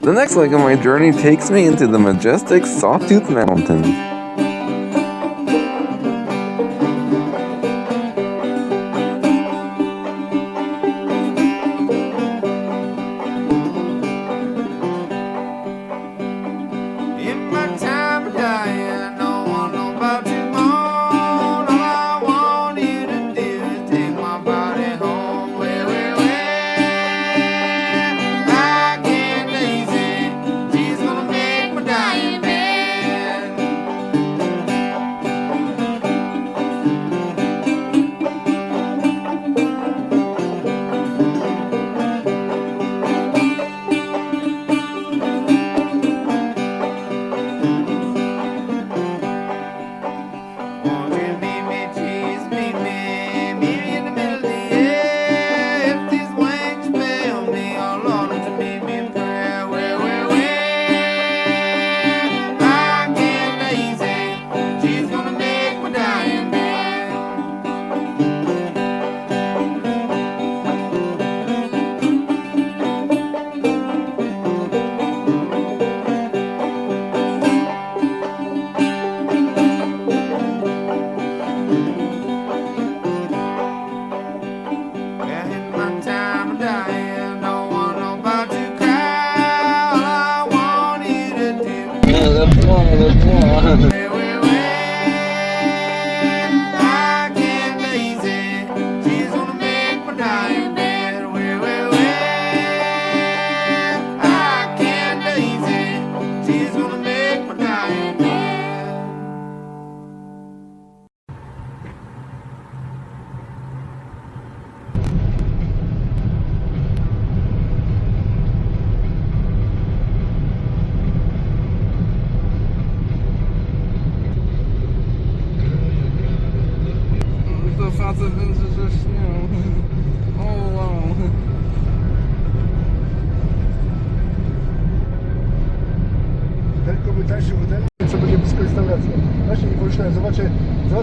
The next leg of my journey takes me into the majestic Sawtooth Mountains. Facet będzie ze śnią. O wow. Tylko by tańszy hotel, co będzie blisko restauracja. Właśnie nie pomyślałem, zobaczę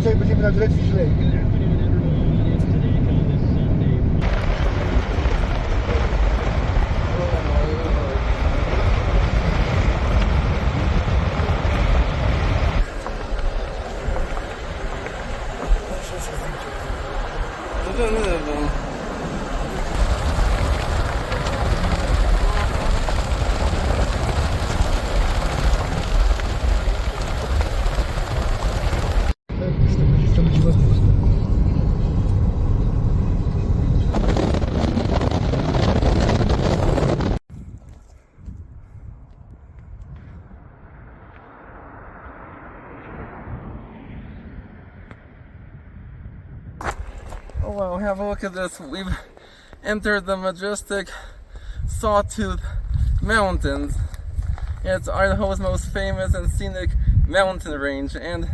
jak będziemy na Redfish Lake. Oh wow, have a look at this. We've entered the majestic Sawtooth Mountains. It's Idaho's most famous and scenic mountain range, and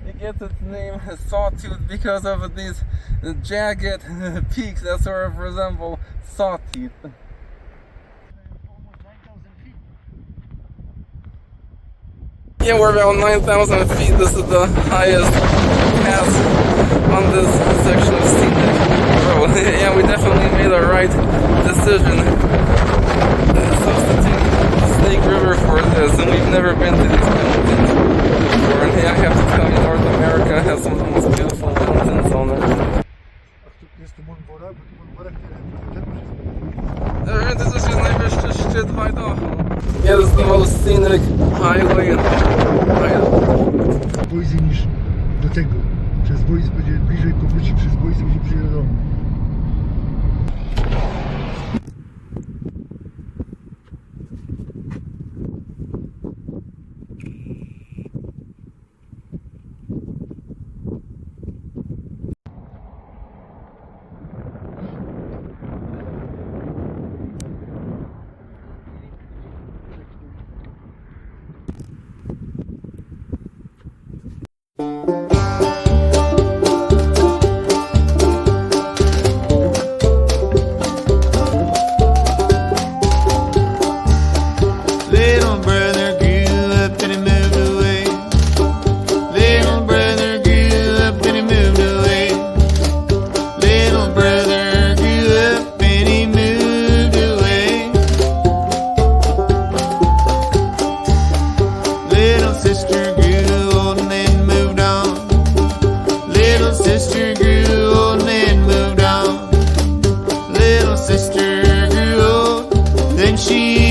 it gets its name Sawtooth because of these jagged peaks that sort of resemble saw teeth. Yeah, we're about 9,000 feet. This is the highest pass on this section of scenic road. Yeah, we definitely made the right decision to substitute Snake River for this, and we've never been to these mountains before. And yeah, I have to tell you, North America has some of the most beautiful mountains on it. This is just najwyższy szczyt w Idaho. Yeah, this is the most scenic highway in Idaho. Boise niż do tego. Przez Boise będzie bliżej, powróci przez Boise będzie bliżej do domu.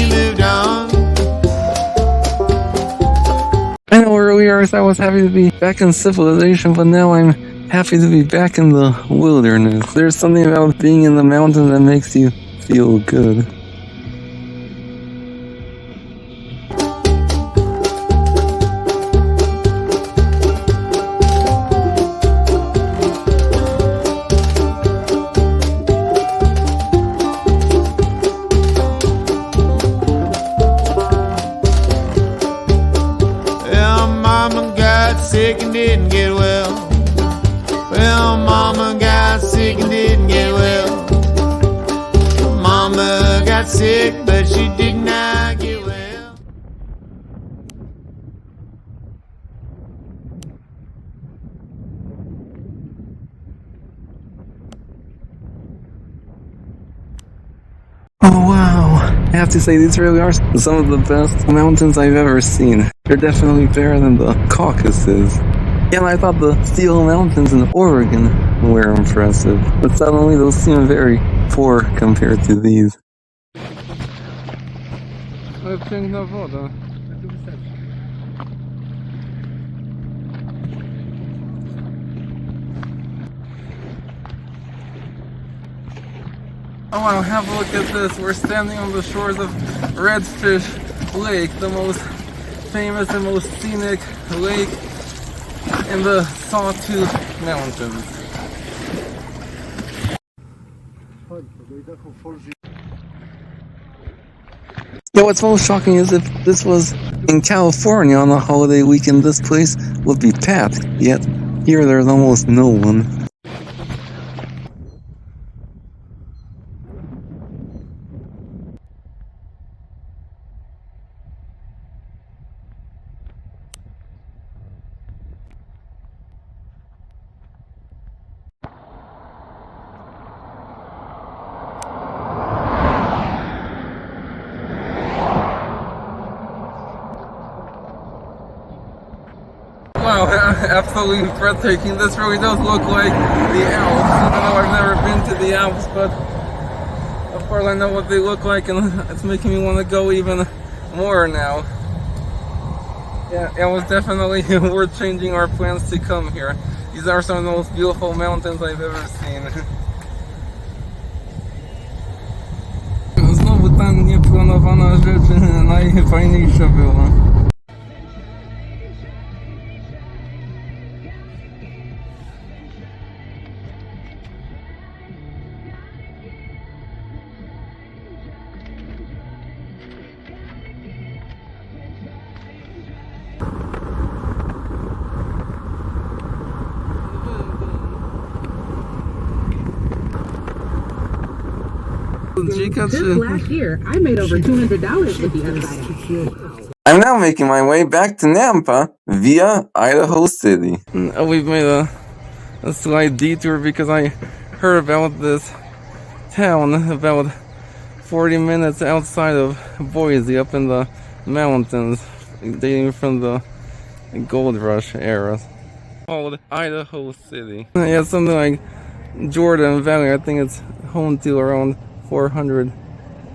moved on. I know earlier I was happy to be back in civilization, but now I'm happy to be back in the wilderness. There's something about being in the mountains that makes you feel good. Well, Mama got sick and didn't get well. Well, Mama got sick and didn't get well. Mama got sick, but she did not get well. Oh wow, I have to say these really are some of the best mountains I've ever seen. They're definitely better than the Caucasus. Yeah, and I thought the Steel Mountains in Oregon were impressive, but suddenly those seem very poor compared to these. Ale piękna woda. Oh wow, have a look at this. We're standing on the shores of Redfish Lake, the most famous and most scenic lake in the Sawtooth Mountains. Yeah, what's most shocking is if this was in California on a holiday weekend, this place would be packed. Yet here there's almost no one. Wow, absolutely breathtaking. This really does look like the Alps, even though I've never been to the Alps, but of course I know what they look like, and it's making me want to go even more now. Yeah, it was definitely worth changing our plans to come here. These are some of the most beautiful mountains I've ever seen. Znowu ta nieplanowana rzecz najfajniejsza była. Just last year, I made over $200 with the Idaho. I'm now making my way back to Nampa via Idaho City. We've made a slight detour because I heard about this town about 40 minutes outside of Boise, up in the mountains, dating from the gold rush era, called Idaho City. Yeah, something like Jordan Valley. I think it's home to around 400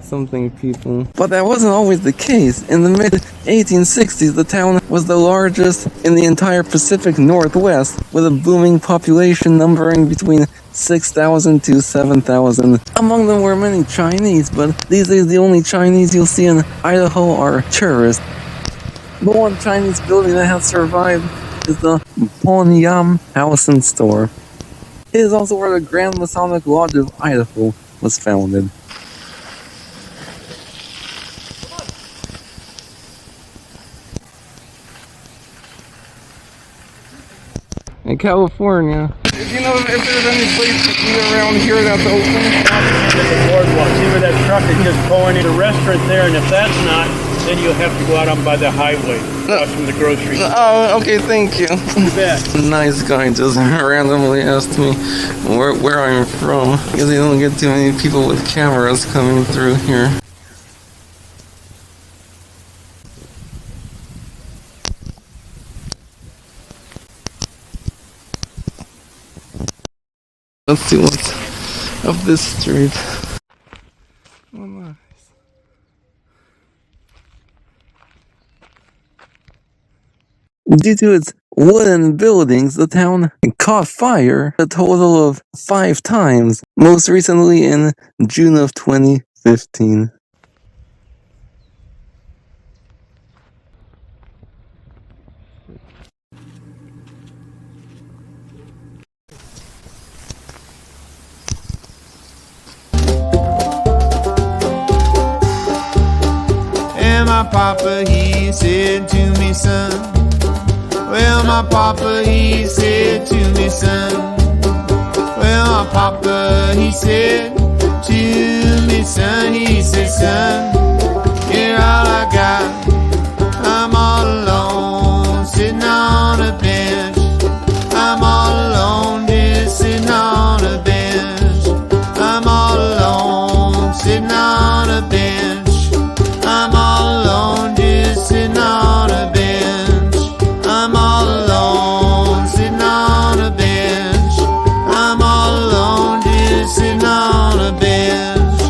something people. But that wasn't always the case. In the mid-1860s, the town was the largest in the entire Pacific Northwest, with a booming population numbering between 6,000 to 7,000. Among them were many Chinese, but these days the only Chinese you'll see in Idaho are tourists. The one Chinese building that has survived is the Ponyam House and Store. It is also where the Grand Masonic Lodge of Idaho was founded. In California. Do you know if there's any place around here that's open? The boardwalk. See where that truck is just pulling in a restaurant there, and if that's not, then you'll have to go out on by the highway, across from the grocery store. Oh, okay, thank you. You bet. Nice guy just randomly asked me where I'm from, because they don't get too many people with cameras coming through here. Let's see what's up this street. Oh, nice. Due to its wooden buildings, the town caught fire a total of 5 times, most recently in June of 2015. And my papa, he said to me, son. Well, my papa, he said to me, son. Well, my papa, he said to me, son. He said, son, you're all I got. I'm all alone, sitting on a bench. I'm all alone, just sitting on a bench. I'm all alone, sitting on a bench. I'm all alone, just sitting on a bench. I'm all alone, sitting on a bench. I'm all alone, just sitting on a bench.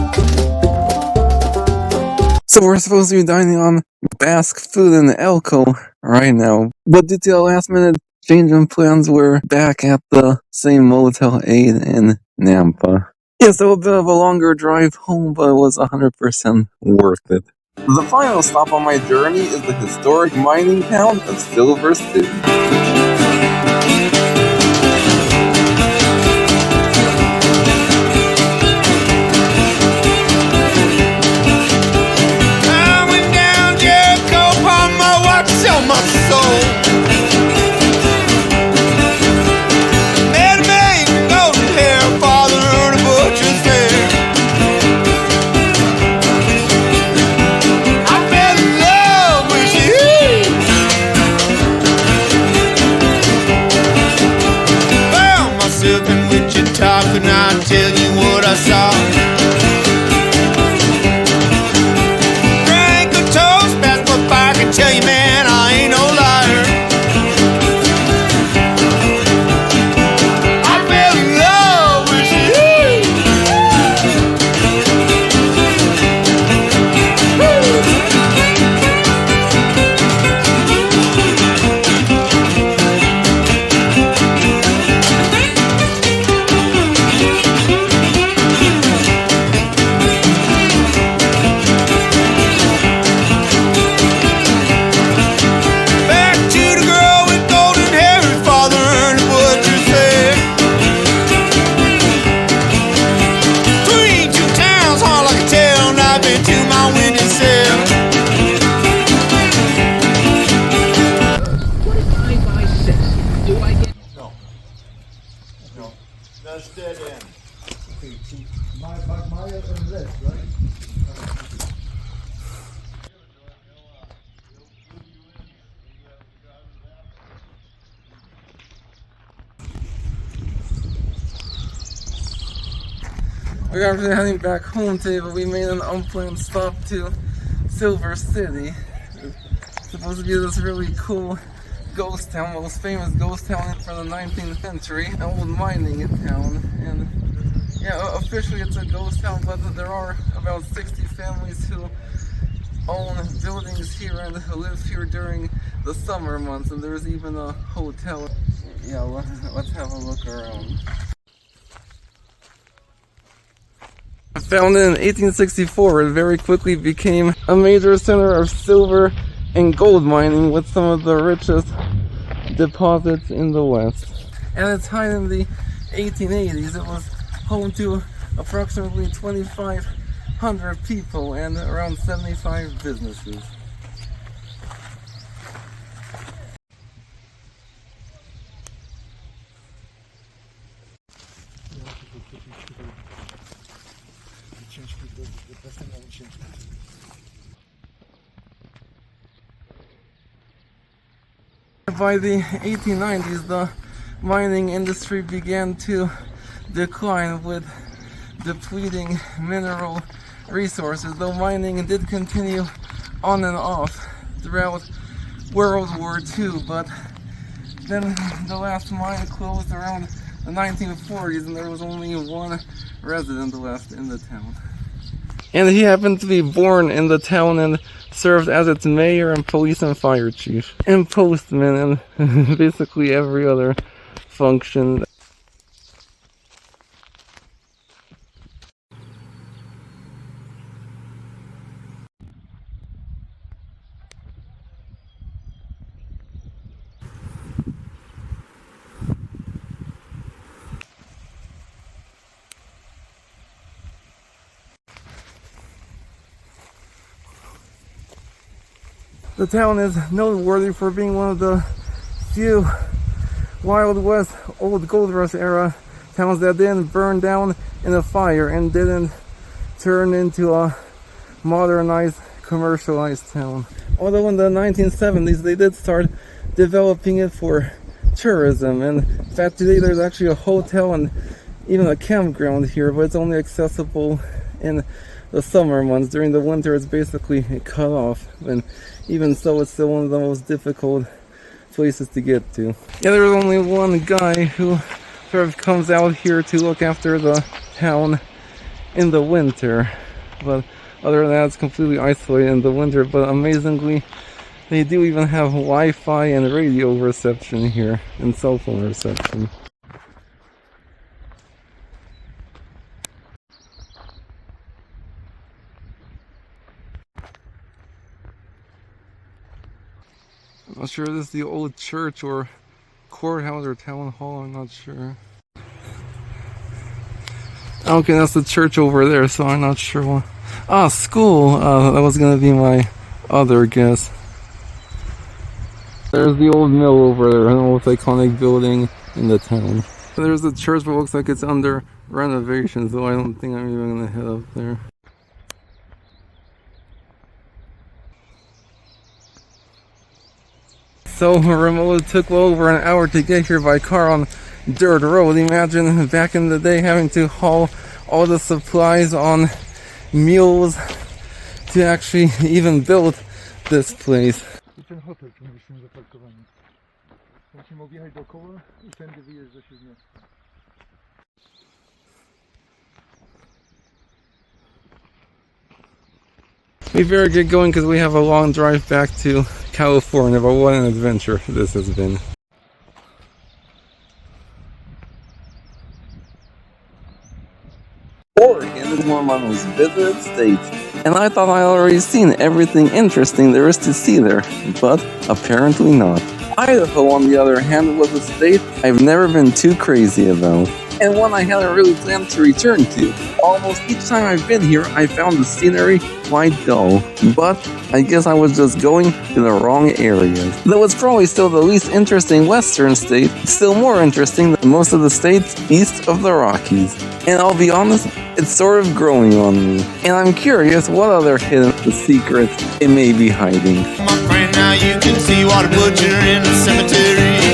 So we're supposed to be dining on Basque food in Elko right now, but due to a last minute change in plans, we're back at the same Motel 8 in Nampa. Yeah, so a bit of a longer drive home, but it was 100% worth it. The final stop on my journey is the historic mining town of Silver City. I went down Jericho, upon my watch on my soul. Met a man with golden hair, father earned a butcher's fare. I fell in love with you. Found myself in Wichita, could not tell you what I saw. Drank a toast, passed my fire, can tell you, man, I ain't no liar. I fell in love with you. Back to the girl with golden hair, her father earned a butcher's fare. Between two towns, hard like a tail, and I've been to my window sill. What is I by 6? Do I get... No, that's dead end. Okay, so Maya and left, right? We're actually heading back home today, but we made an unplanned stop to Silver City. It's supposed to be this really cool ghost town, most famous ghost town for the 19th century, an old mining town. And yeah, officially it's a ghost town, but there are about 60 families who own buildings here and who live here during the summer months, and there's even a hotel. Yeah, let's have a look around. Founded in 1864, it very quickly became a major center of silver and gold mining with some of the richest deposits in the West. At its height in the 1880s, it was home to approximately 2,500 people and around 75 businesses. By the 1890s, the mining industry began to decline with depleting mineral resources, though mining did continue on and off throughout World War II, but then the last mine closed around the 1940s and there was only one resident left in the town. And he happened to be born in the town and served as its mayor and police and fire chief. And postman and basically every other function. The town is noteworthy for being one of the few Wild West old gold rush era towns that didn't burn down in a fire and didn't turn into a modernized, commercialized town. Although in the 1970s they did start developing it for tourism, and in fact today there's actually a hotel and even a campground here, but it's only accessible in the summer months. During the winter it's basically cut off, and even so it's still one of the most difficult places to get to. Yeah, there's only one guy who sort of comes out here to look after the town in the winter, but other than that it's completely isolated in the winter. But amazingly they do even have Wi-Fi and radio reception here and cell phone reception. I'm not sure this is the old church or courthouse or town hall, I'm not sure. Okay, that's the church over there, so I'm not sure what. Ah, school! That was gonna be my other guess. There's the old mill over there, the most iconic building in the town. There's the church, but it looks like it's under renovation, so I don't think I'm even gonna head up there. So remote, it took well over an hour to get here by car on dirt road. Imagine back in the day having to haul all the supplies on mules to actually even build this place. Ten hotel tu mieliśmy zaparkowany. Musimy objechać dookoła i tędy wyjeżdżać z miasta. We better get going because we have a long drive back to California, but what an adventure this has been. Oregon is one of my most visited states, and I thought I already seen everything interesting there is to see there, but apparently not. Idaho, on the other hand, was a state I've never been too crazy about, and one I hadn't really planned to return to. Almost each time I've been here, I found the scenery quite dull, but I guess I was just going to the wrong areas. Though it's probably still the least interesting western state, still more interesting than most of the states east of the Rockies. And I'll be honest, it's sort of growing on me, and I'm curious what other hidden secrets it may be hiding. My friend, now you can see what a butcher in the cemetery.